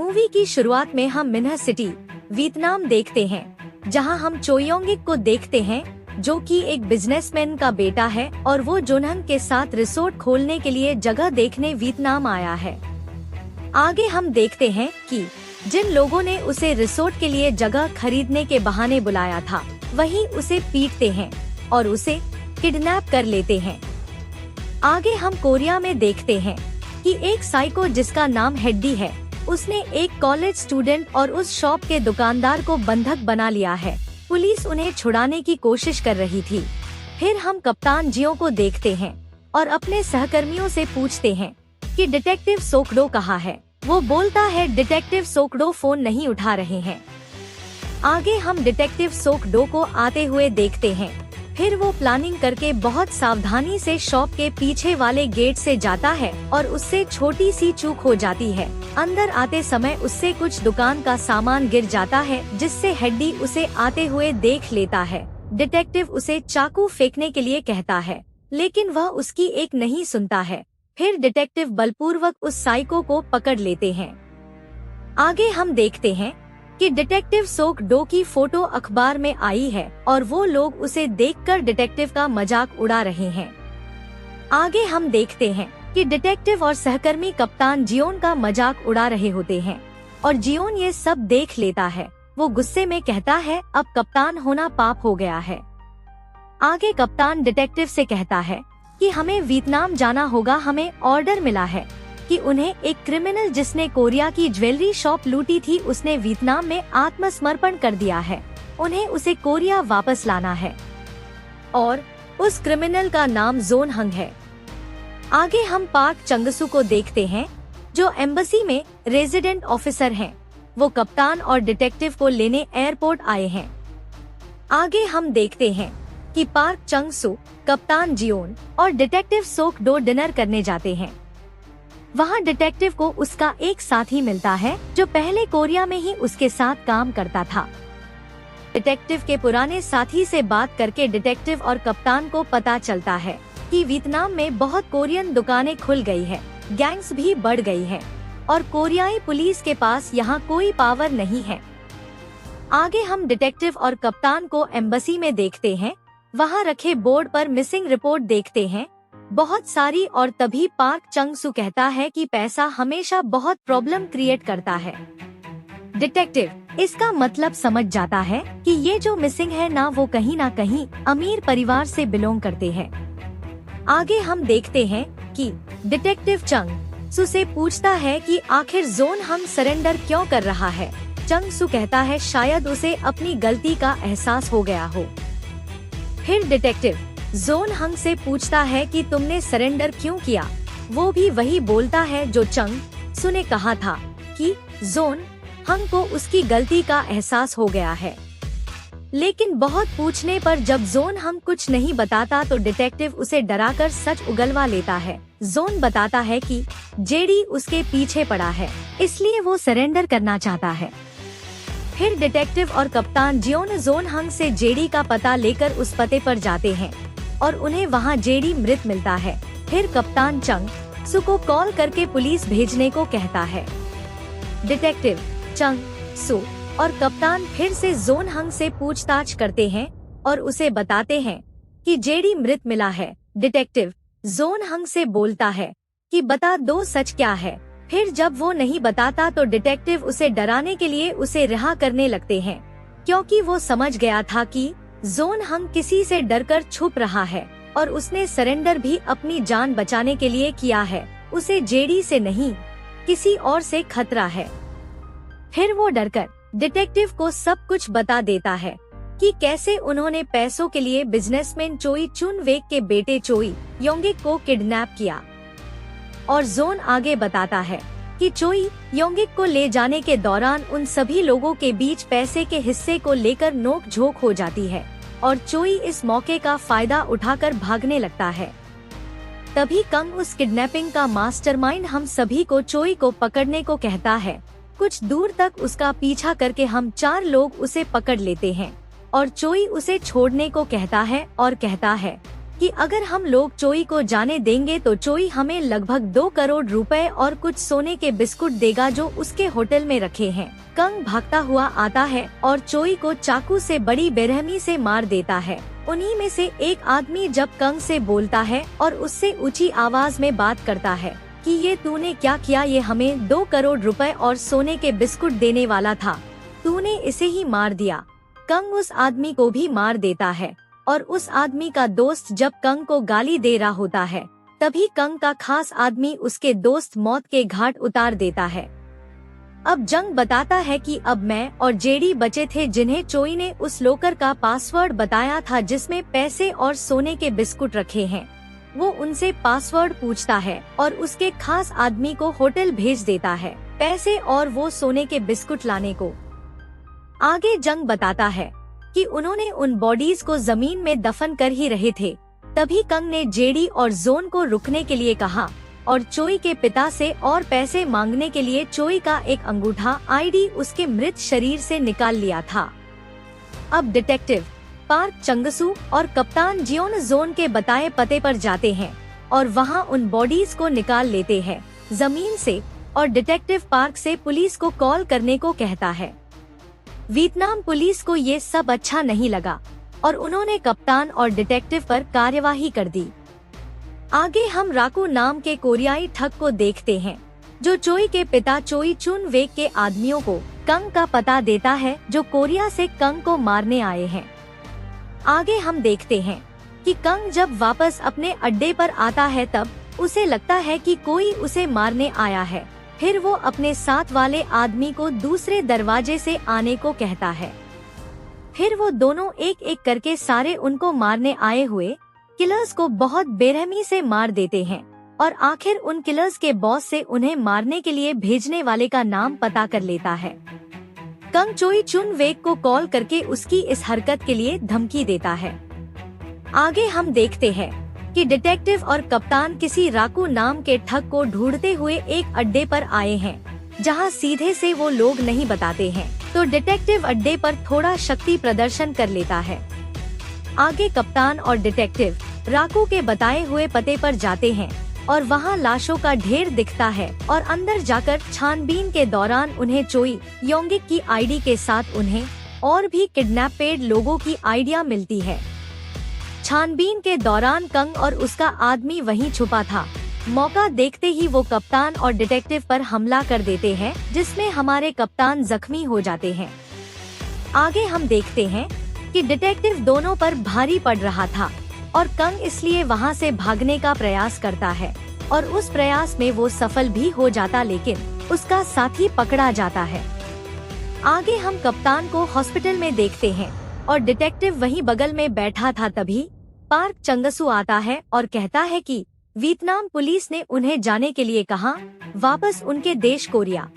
Movie की शुरुआत में हम मिन्ह सिटी, वियतनाम देखते हैं, जहां हम चो योंगिक को देखते हैं, जो कि एक बिजनेसमैन का बेटा है और वो जोनहंग के साथ रिसोर्ट खोलने के लिए जगह देखने वियतनाम आया है। आगे हम देखते हैं कि जिन लोगों ने उसे रिसोर्ट के लिए जगह खरीदने के बहाने बुलाया था, वही उसे पीटते हैं और उसे किडनैप कर लेते हैं। आगे हम कोरिया में देखते हैं कि एक साइको जिसका नाम हेड्डी है, उसने एक कॉलेज स्टूडेंट और उस शॉप के दुकानदार को बंधक बना लिया है। पुलिस उन्हें छुड़ाने की कोशिश कर रही थी। फिर हम कप्तान जियो को देखते हैं और अपने सहकर्मियों से पूछते हैं कि डिटेक्टिव सोकडो कहाँ है। वो बोलता है डिटेक्टिव सोकडो फोन नहीं उठा रहे हैं। आगे हम डिटेक्टिव सोकडो को आते हुए देखते हैं। फिर वो प्लानिंग करके बहुत सावधानी से शॉप के पीछे वाले गेट से जाता है और उससे छोटी सी चूक हो जाती है। अंदर आते समय उससे कुछ दुकान का सामान गिर जाता है, जिससे हेड्डी उसे आते हुए देख लेता है। डिटेक्टिव उसे चाकू फेंकने के लिए कहता है, लेकिन वह उसकी एक नहीं सुनता है। फिर डिटेक्टिव बलपूर्वक उस साइको को पकड़ लेते हैं। आगे हम देखते हैं कि डिटेक्टिव सोकडो की फोटो अखबार में आई है और वो लोग उसे देखकर डिटेक्टिव का मजाक उड़ा रहे हैं। आगे हम देखते हैं कि डिटेक्टिव और सहकर्मी कप्तान जियोन का मजाक उड़ा रहे होते हैं और जियोन ये सब देख लेता है। वो गुस्से में कहता है, अब कप्तान होना पाप हो गया है। आगे कप्तान डिटेक्टिव से कहता है कि हमें वियतनाम जाना होगा। हमें ऑर्डर मिला है कि उन्हें एक क्रिमिनल जिसने कोरिया की ज्वेलरी शॉप लूटी थी, उसने वियतनाम में आत्मसमर्पण कर दिया है। उन्हें उसे कोरिया वापस लाना है और उस क्रिमिनल का नाम जोनहंग है। आगे हम पार्क चंगसू को देखते हैं, जो एम्बेसी में रेजिडेंट ऑफिसर हैं। वो कप्तान और डिटेक्टिव को लेने एयरपोर्ट आए हैं। आगे हम देखते हैं कि पार्क चंगसू, कप्तान जियोन और डिटेक्टिव सोकडो डिनर करने जाते हैं। वहाँ डिटेक्टिव को उसका एक साथी मिलता है, जो पहले कोरिया में ही उसके साथ काम करता था। डिटेक्टिव के पुराने साथी से बात करके डिटेक्टिव और कप्तान को पता चलता है कि वियतनाम में बहुत कोरियन दुकानें खुल गई है, गैंग्स भी बढ़ गई है और कोरियाई पुलिस के पास यहाँ कोई पावर नहीं है। आगे हम डिटेक्टिव और कप्तान को एम्बेसी में देखते हैं। वहाँ रखे बोर्ड पर मिसिंग रिपोर्ट देखते हैं बहुत सारी, और तभी पार्क चंगसू कहता है कि पैसा हमेशा बहुत प्रॉब्लम क्रिएट करता है। डिटेक्टिव इसका मतलब समझ जाता है कि ये जो मिसिंग है ना कहीं अमीर परिवार से बिलोंग करते हैं। आगे हम देखते हैं कि डिटेक्टिव चंगसू से पूछता है कि आखिर जोनहंग सरेंडर क्यों कर रहा है। चंगसू कहता है शायद उसे अपनी गलती का एहसास हो गया हो। फिर डिटेक्टिव जोनहंग से पूछता है कि तुमने सरेंडर क्यों किया। वो भी वही बोलता है जो चंगसू ने कहा था कि जोनहंग को उसकी गलती का एहसास हो गया है। लेकिन बहुत पूछने पर जब जोनहंग कुछ नहीं बताता तो डिटेक्टिव उसे डराकर सच उगलवा लेता है। जोन बताता है कि जेडी उसके पीछे पड़ा है, इसलिए वो सरेंडर करना चाहता है। फिर डिटेक्टिव और कप्तान जियोन जोनहंग से जेडी का पता लेकर उस पते पर जाते हैं और उन्हें वहां जेडी मृत मिलता है। फिर कप्तान चंगसू को कॉल करके पुलिस भेजने को कहता है। डिटेक्टिव चंगसू और कप्तान फिर से जोनहंग से पूछताछ करते हैं और उसे बताते हैं कि जेडी मृत मिला है। डिटेक्टिव जोनहंग से बोलता है कि बता दो सच क्या है। फिर जब वो नहीं बताता तो डिटेक्टिव उसे डराने के लिए उसे रिहा करने लगते हैं, क्योंकि वो समझ गया था कि जोनहंग किसी से डरकर छुप रहा है और उसने सरेंडर भी अपनी जान बचाने के लिए किया है। उसे जेडी से नहीं, किसी और से खतरा है। फिर वो डरकर डिटेक्टिव को सब कुछ बता देता है कि कैसे उन्होंने पैसों के लिए बिजनेसमैन चोई चुन वेक के बेटे चोई योंगिक को किडनैप किया। और जोन आगे बताता है कि चोई योंगिक को ले जाने के दौरान उन सभी लोगों के बीच पैसे के हिस्से को लेकर नोक-झोंक हो जाती है और चोई इस मौके का फायदा उठाकर भागने लगता है। तभी कंग उस किडनैपिंग का मास्टरमाइंड हम सभी को चोई को पकड़ने को कहता है। कुछ दूर तक उसका पीछा करके हम 4 लोग उसे पकड़ लेते हैं और चोई उसे छोड़ने को कहता है और कहता है कि अगर हम लोग चोई को जाने देंगे तो चोई हमें लगभग 2 करोड़ रुपए और कुछ सोने के बिस्कुट देगा जो उसके होटल में रखे हैं। कंग भागता हुआ आता है और चोई को चाकू से बड़ी बेरहमी से मार देता है। उन्हीं में से एक आदमी जब कंग से बोलता है और उससे ऊंची आवाज में बात करता है कि ये तूने क्या किया, ये हमें 2 करोड़ रुपए और सोने के बिस्कुट देने वाला था, तूने इसे ही मार दिया। कंग उस आदमी को भी मार देता है और उस आदमी का दोस्त जब कंग को गाली दे रहा होता है तभी कंग का खास आदमी उसके दोस्त मौत के घाट उतार देता है। अब जंग बताता है कि अब मैं और जेडी बचे थे जिन्हें चोई ने उस लोकर का पासवर्ड बताया था जिसमें पैसे और सोने के बिस्कुट रखे हैं। वो उनसे पासवर्ड पूछता है और उसके खास आदमी को होटल भेज देता है पैसे और वो सोने के बिस्कुट लाने को। आगे जंग बताता है कि उन्होंने उन बॉडीज को जमीन में दफन कर ही रहे थे, तभी कंग ने जेडी और जोन को रुकने के लिए कहा और चोई के पिता से और पैसे मांगने के लिए चोई का एक अंगूठा आईडी उसके मृत शरीर से निकाल लिया था। अब डिटेक्टिव पार्क चंगसू और कप्तान जियोन जोन के बताए पते पर जाते हैं और वहां उन बॉडीज को निकाल लेते हैं जमीन से और डिटेक्टिव पार्क से पुलिस को कॉल करने को कहता है। वियतनाम पुलिस को ये सब अच्छा नहीं लगा और उन्होंने कप्तान और डिटेक्टिव पर कार्यवाही कर दी। आगे हम राकू नाम के कोरियाई ठग को देखते हैं जो चोई के पिता चोई चुन वेक के आदमियों को कंग का पता देता है जो कोरिया से कंग को मारने आए हैं। आगे हम देखते हैं कि कंग जब वापस अपने अड्डे पर आता है तब उसे लगता है कि कोई उसे मारने आया है। फिर वो अपने साथ वाले आदमी को दूसरे दरवाजे से आने को कहता है। फिर वो दोनों एक एक करके सारे उनको मारने आए हुए किलर्स को बहुत बेरहमी से मार देते हैं और आखिर उन किलर्स के बॉस से उन्हें मारने के लिए भेजने वाले का नाम पता कर लेता है। कंग चोई चुन वेक को कॉल करके उसकी इस हरकत के लिए धमकी देता है। आगे हम देखते हैं कि डिटेक्टिव और कप्तान किसी राकू नाम के ठग को ढूंढते हुए एक अड्डे पर आए हैं जहां सीधे से वो लोग नहीं बताते हैं, तो डिटेक्टिव अड्डे पर थोड़ा शक्ति प्रदर्शन कर लेता है। आगे कप्तान और डिटेक्टिव राकू के बताए हुए पते पर जाते हैं और वहां लाशों का ढेर दिखता है और अंदर जाकर छानबीन के दौरान उन्हें चोई योंगिक की आईडी के साथ उन्हें और भी किडनैपेड लोगों की आइडिया मिलती है। छानबीन के दौरान कंग और उसका आदमी वहीं छुपा था। मौका देखते ही वो कप्तान और डिटेक्टिव पर हमला कर देते हैं जिसमें हमारे कप्तान जख्मी हो जाते हैं। आगे हम देखते हैं कि डिटेक्टिव दोनों पर भारी पड़ रहा था और कंग इसलिए वहां से भागने का प्रयास करता है और उस प्रयास में वो सफल भी हो जाता लेकिन उसका साथी पकड़ा जाता है। आगे हम कप्तान को हॉस्पिटल में देखते हैं और डिटेक्टिव वहीं बगल में बैठा था। तभी पार्क चंगसू आता है और कहता है कि वियतनाम पुलिस ने उन्हें जाने के लिए कहा वापस उनके देश कोरिया।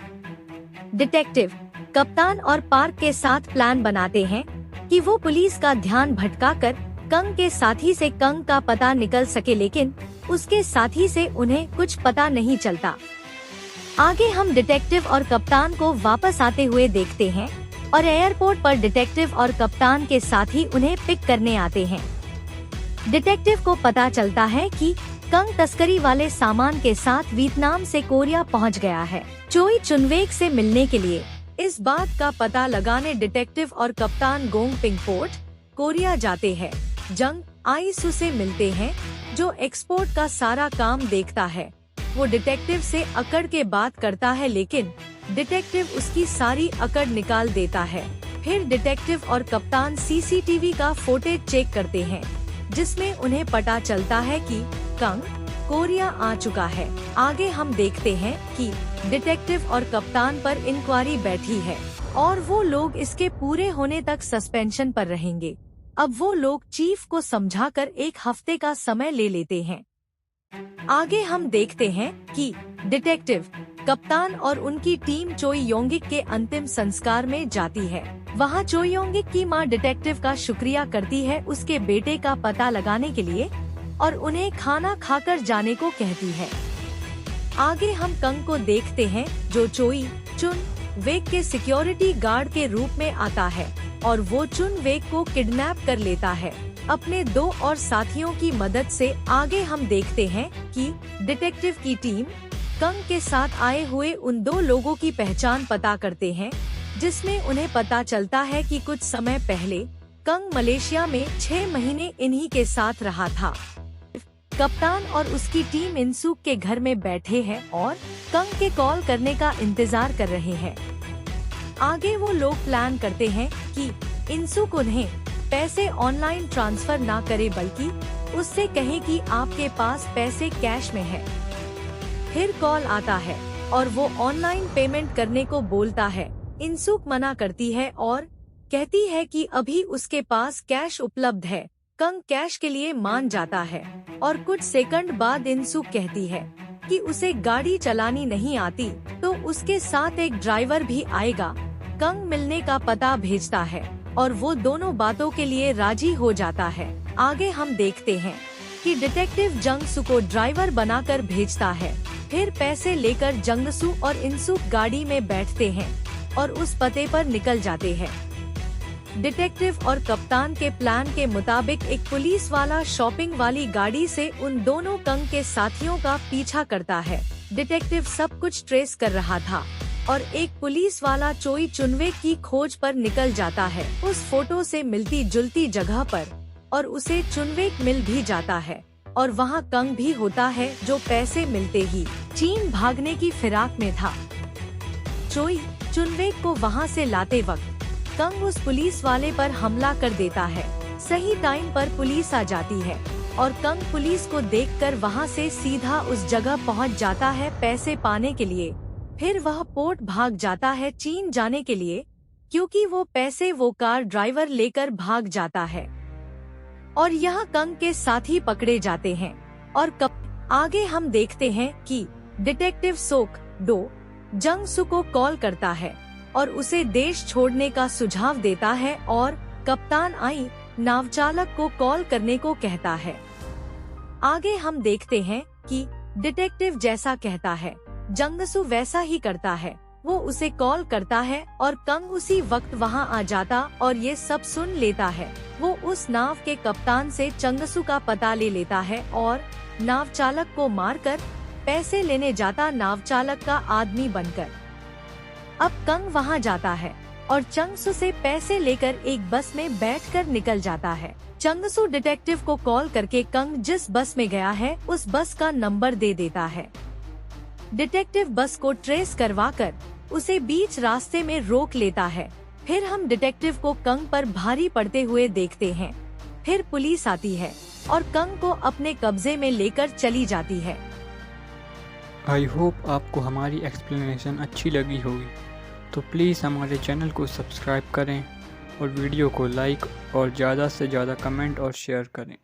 डिटेक्टिव कप्तान और पार्क के साथ प्लान बनाते हैं कि वो पुलिस का ध्यान भटकाकर कंग के साथी से कंग का पता निकल सके, लेकिन उसके साथी से उन्हें कुछ पता नहीं चलता। आगे हम डिटेक्टिव और कप्तान को वापस आते हुए देखते हैं और एयरपोर्ट पर डिटेक्टिव और कप्तान के साथी उन्हें पिक करने आते हैं। डिटेक्टिव को पता चलता है कि कंग तस्करी वाले सामान के साथ वियतनाम से कोरिया पहुंच गया है चोई चुनवेक से मिलने के लिए। इस बात का पता लगाने डिटेक्टिव और कप्तान गोंगपिंग पोर्ट कोरिया जाते हैं। जंग आईसू से मिलते हैं जो एक्सपोर्ट का सारा काम देखता है। वो डिटेक्टिव से अकड़ के बात करता है लेकिन डिटेक्टिव उसकी सारी अकड़ निकाल देता है। फिर डिटेक्टिव और कप्तान सीसीटीवी का फुटेज चेक करते हैं जिसमें उन्हें पता चलता है कि कंग कोरिया आ चुका है। आगे हम देखते हैं कि डिटेक्टिव और कप्तान पर इंक्वायरी बैठी है और वो लोग इसके पूरे होने तक सस्पेंशन पर रहेंगे। अब वो लोग चीफ को समझाकर 1 हफ्ते का समय ले लेते हैं। आगे हम देखते हैं कि डिटेक्टिव कप्तान और उनकी टीम चोई योंगिक के अंतिम संस्कार में जाती है। वहाँ चोई योंगिक की मां डिटेक्टिव का शुक्रिया करती है उसके बेटे का पता लगाने के लिए और उन्हें खाना खाकर जाने को कहती है। आगे हम कंग को देखते हैं जो चोई चुन वेक के सिक्योरिटी गार्ड के रूप में आता है और वो चुन वेक को किडनैप कर लेता है। अपने 2 और साथियों की मदद से आगे हम देखते हैं कि डिटेक्टिव की टीम कंग के साथ आए हुए उन 2 लोगों की पहचान पता करते हैं, जिसमें उन्हें पता चलता है कि कुछ समय पहले कंग मलेशिया में 6 महीने इन्हीं के साथ रहा था। कप्तान और उसकी टीम इंसुक के घर में बैठे हैं और कंग के कॉल करने का इंतजार कर रहे हैं। आगे वो लोग प्लान करते हैं कि इंसुक उन्हें पैसे ऑनलाइन ट्रांसफर ना करे, बल्कि उससे कहे कि आपके पास पैसे कैश में है। फिर कॉल आता है और वो ऑनलाइन पेमेंट करने को बोलता है। इंसुक मना करती है और कहती है कि अभी उसके पास कैश उपलब्ध है। कंग कैश के लिए मान जाता है और कुछ सेकंड बाद इंसुक कहती है कि उसे गाड़ी चलानी नहीं आती, तो उसके साथ एक ड्राइवर भी आएगा। कंग मिलने का पता भेजता है और वो दोनों बातों के लिए राजी हो जाता है। आगे हम देखते हैं कि डिटेक्टिव जंगसू को ड्राइवर बनाकर भेजता है। फिर पैसे लेकर जंगसू और इंसुक गाड़ी में बैठते हैं और उस पते पर निकल जाते हैं। डिटेक्टिव और कप्तान के प्लान के मुताबिक एक पुलिस वाला शॉपिंग वाली गाड़ी से उन दोनों कंग के साथियों का पीछा करता है। डिटेक्टिव सब कुछ ट्रेस कर रहा था और एक पुलिस वाला चोई चुनवेक की खोज पर निकल जाता है, उस फोटो से मिलती जुलती जगह पर, और उसे चुनवेक मिल भी जाता है और वहाँ कंग भी होता है, जो पैसे मिलते ही चीन भागने की फिराक में था। चोई चुनवेक को वहाँ से लाते वक्त कंग उस पुलिस वाले पर हमला कर देता है। सही टाइम पर पुलिस आ जाती है और कंग पुलिस को देखकर वहाँ से सीधा उस जगह पहुँच जाता है पैसे पाने के लिए। फिर वह पोर्ट भाग जाता है चीन जाने के लिए, क्योंकि वो पैसे वो कार ड्राइवर लेकर भाग जाता है और यहाँ कंग के साथी पकड़े जाते हैं। और आगे हम देखते हैं कि डिटेक्टिव सोक डो जंगसू को कॉल करता है और उसे देश छोड़ने का सुझाव देता है और कप्तान आई नावचालक को कॉल करने को कहता है। आगे हम देखते हैं कि डिटेक्टिव जैसा कहता है जंगसू वैसा ही करता है। वो उसे कॉल करता है और कंग उसी वक्त वहां आ जाता और ये सब सुन लेता है। वो उस नाव के कप्तान से जंगसू का पता ले लेता है और नावचालक को मारकर पैसे लेने जाता, नावचालक का आदमी बनकर। अब कंग वहां जाता है और जंगसू से पैसे लेकर एक बस में बैठकर निकल जाता है। जंगसू डिटेक्टिव को कॉल करके कंग जिस बस में गया है उस बस का नंबर दे देता है। डिटेक्टिव बस को ट्रेस करवाकर उसे बीच रास्ते में रोक लेता है। फिर हम डिटेक्टिव को कंग पर भारी पड़ते हुए देखते हैं। फिर पुलिस आती है और कंग को अपने कब्जे में लेकर चली जाती है। आई होप आपको हमारी एक्सप्लेनेशन अच्छी लगी होगी, तो प्लीज़ हमारे चैनल को सब्सक्राइब करें और वीडियो को लाइक और ज़्यादा से ज़्यादा कमेंट और शेयर करें।